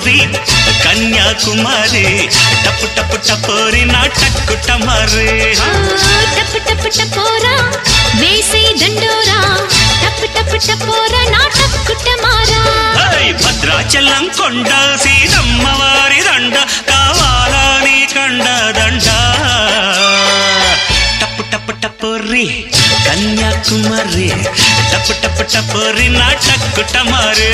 టపోరి కన్యాకుమారి టప్పు టప్పు టపోరి నా టక్కు టమారే టప్పు టప్పు టపోరా వేసే దండోరా టప్పు టప్పు టపోరా నా టక్కు టమారా భద్రాచలం కొండ సీతమ్మవారి దండ కావాలా నీ కండ దండ టప్పు టప్పు టపోరి కన్యాకుమారి టప్పు టప్పు టపోరి నా టక్కు టమారే